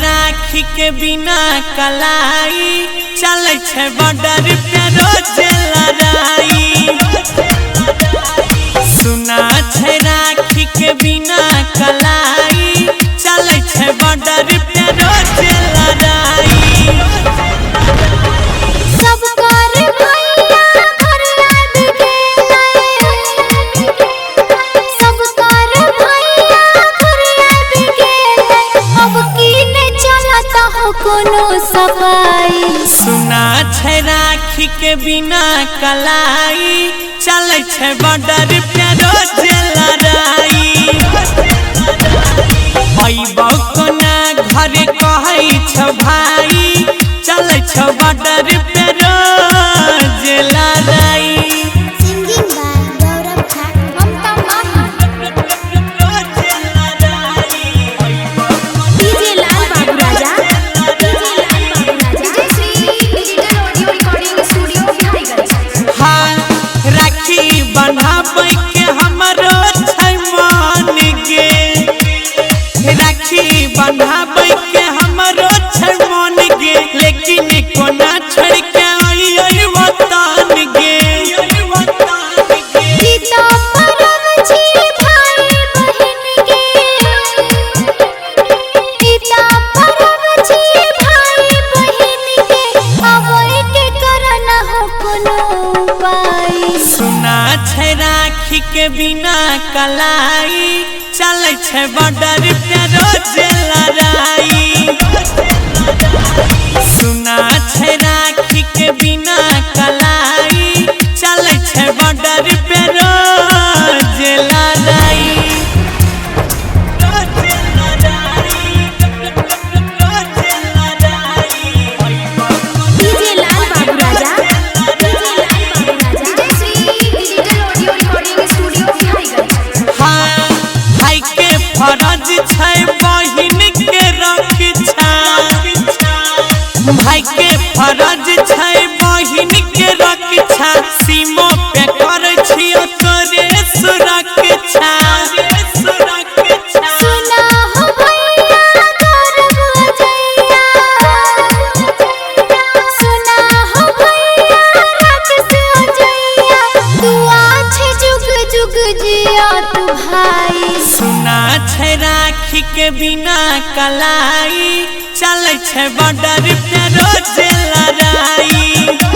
राखी के बिना कलाई चले छे बॉर्डर पे रोज लड़ाई। सुना छे राखी के बिना कलाई चले छे बॉर्डर पे रोज लड़ाई। सुना छे राखी के बिना कलाई चले छे बॉर्डर पे रोज लड़ाई। अइबो कोना घरे कहै छ भाई चले छे बॉर्डर पे रोज लड़ाई। बन्हाबै के हमरो छै मन गे, राखी बन्हाबै के हमरो छै मन गे, लेकिन कोना छोड़ के आई वतन गे। सीता परब छी भाई बहन गे, सीता परब छी भाई बहन गे, अबै के करना हो कोनो उपाय। सुना छे राखी के बिना कलाई चले छे बॉर्डर पे रोज लड़ाई। सुना छे राखी के बिना कलाई चले छे बॉर्डर पे रोज लड़ाई। फरज छै बहिन के रक्षा, भाई के फरज छै बहिन के रक्षा, सीमा पे करे छियो तोरे सुरक्षा। सुना हो भैया करब अजैया, सुना हो भैया राक्षस अजैया, दुआ छे जुग जुग जिया तू भाई। सुना छे राखी के बिना कलाई चले छे बॉर्डर पे रोज लड़ाई।